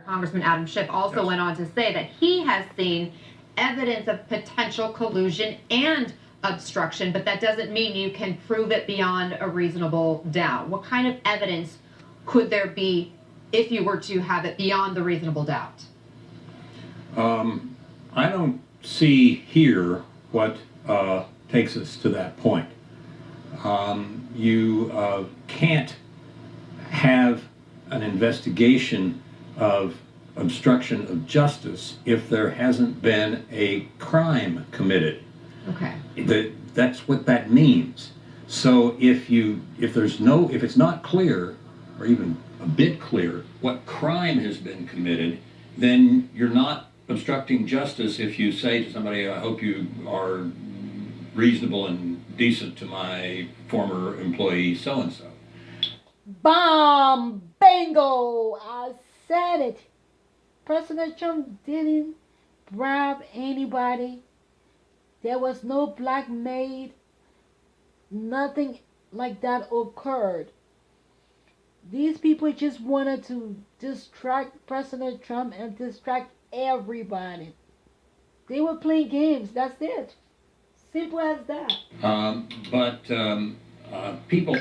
Congressman Adam Schiff also went on to say that he has seen evidence of potential collusion and obstruction, but that doesn't mean you can prove it beyond a reasonable doubt. What kind of evidence could there be if you were to have it beyond the reasonable doubt? I don't see here what takes us to that point. You can't have an investigation of obstruction of justice if there hasn't been a crime committed. Okay. That's what that means. So if it's not clear, or even a bit clear, what crime has been committed, then you're not obstructing justice if you say to somebody, I hope you are reasonable and decent to my former employee so-and-so. Bomb! Bingo! I said it. President Trump didn't bribe anybody. There was no blackmail. Nothing like that occurred. These people just wanted to distract President Trump and distract everybody. They were playing games. That's it. Simple as that. People...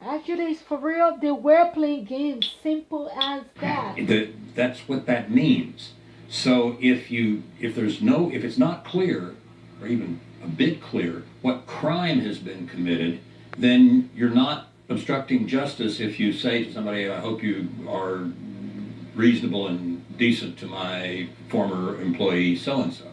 Actually, for real, they were playing games. Simple as that. That's what that means. So if it's not clear, or even a bit clear, what crime has been committed, then you're not obstructing justice if you say to somebody, I hope you are reasonable and decent to my former employee so-and-so.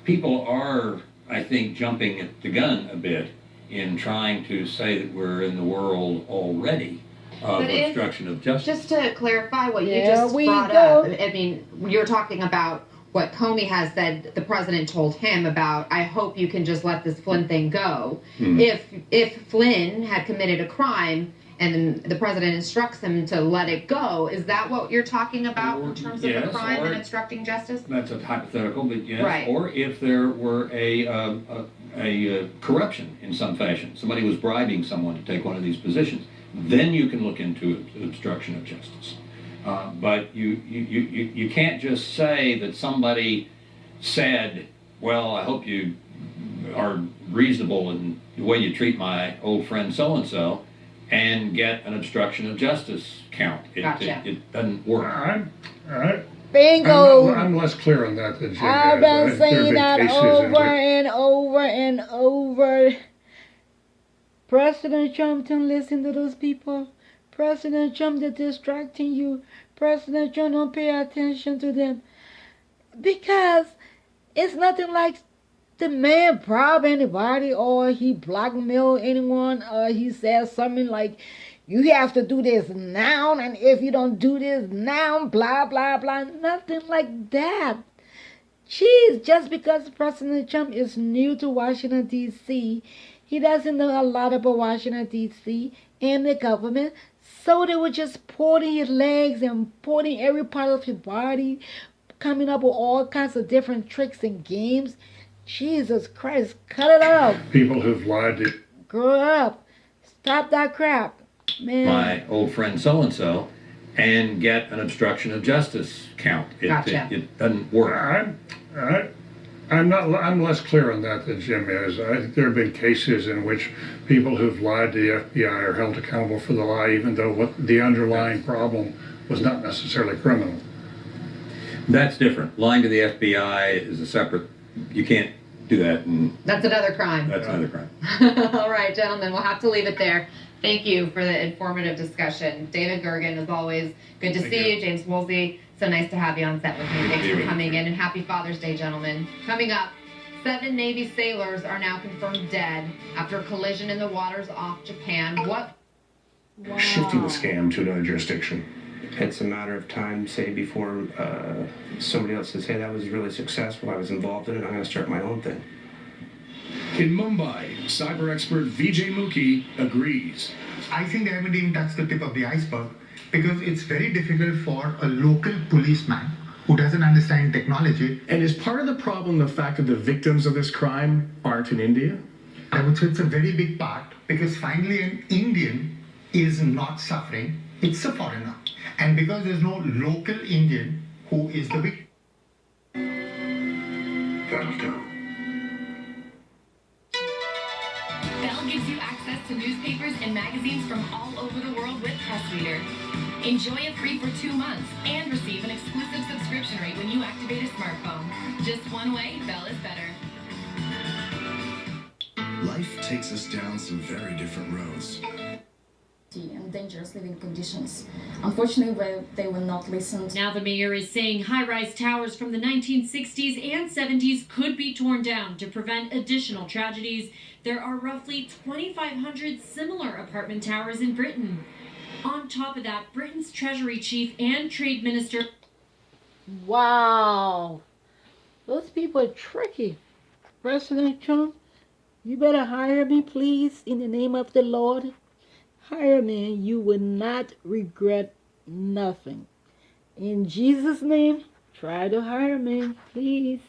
People are, I think, jumping at the gun a bit in trying to say that we're in the world already of obstruction of justice. Just to clarify what you just brought up, I mean, you're talking about what Comey has said the president told him about, I hope you can just let this Flynn thing go. If Flynn had committed a crime and then the president instructs him to let it go, is that what you're talking about in terms of the crime and obstructing justice? That's a hypothetical, but yes. Right. Or if there were a corruption in some fashion, somebody was bribing someone to take one of these positions, then you can look into obstruction of justice. But you can't just say that somebody said, well, I hope you are reasonable in the way you treat my old friend so-and-so, and get an obstruction of justice count. It doesn't work. All right. Bingo! I'm less clear on that than Jim. I've been saying that over and over and over. President Trump, don't listen to those people. President Trump, they're distracting you. President Trump, don't pay attention to them. Because it's nothing like the man bribed anybody or he blackmailed anyone or he says something like, you have to do this now, and if you don't do this now, blah, blah, blah. Nothing like that. Jeez, just because President Trump is new to Washington, D.C., he doesn't know a lot about Washington, D.C. and the government, so they were just pulling his legs and pulling every part of his body, coming up with all kinds of different tricks and games. Jesus Christ, cut it out. People who've lied to... Grow up. Stop that crap. Man. My old friend so-and-so, and get an obstruction of justice count. It doesn't work. All right. I'm less clear on that than Jim is. I think there have been cases in which people who've lied to the FBI are held accountable for the lie, even though what the underlying problem was not necessarily criminal. That's different. Lying to the FBI is a separate... You can't do that. That's another crime. That's another crime. All right, gentlemen, we'll have to leave it there. Thank you for the informative discussion. David Gergen, as always, good to see you. James Woolsey, so nice to have you on set with me. Thanks for coming in, and happy Father's Day, gentlemen. Coming up, 7 Navy sailors are now confirmed dead after a collision in the waters off Japan. What? Wow. Shifting the scam to another jurisdiction. It's a matter of time, say, before somebody else says, hey, that was really successful, I was involved in it, I'm going to start my own thing. In Mumbai, cyber expert Vijay Mukhi agrees. I think they haven't even touched the tip of the iceberg because it's very difficult for a local policeman who doesn't understand technology. And is part of the problem the fact that the victims of this crime aren't in India? I would say it's a very big part because finally an Indian is not suffering It's a foreigner. And because there's no local Indian who is the victim. That'll do. Bell gives you access to newspapers and magazines from all over the world with Press Reader. Enjoy it free for 2 months and receive an exclusive subscription rate when you activate a smartphone. Just one way, Bell is better. Life takes us down some very different roads. And dangerous living conditions. Unfortunately, they will not listen. Now the mayor is saying high-rise towers from the 1960s and 70s could be torn down to prevent additional tragedies. There are roughly 2,500 similar apartment towers in Britain. On top of that, Britain's Treasury Chief and Trade Minister... Wow. Those people are tricky. President Trump, you better hire me, please, in the name of the Lord. Hire me and you will not regret nothing. In Jesus' name, try to hire me, please.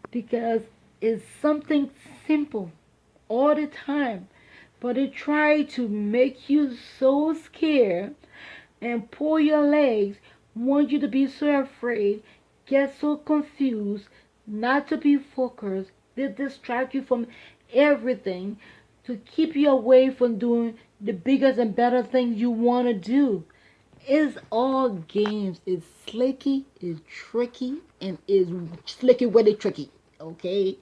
Because it's something simple all the time. But it try to make you so scared and pull your legs, want you to be so afraid, get so confused, not to be focused. They distract you from everything to keep you away from doing the biggest and better things you want to do. It's all games. It's slicky, it's tricky, and it's slicky with it tricky. Okay?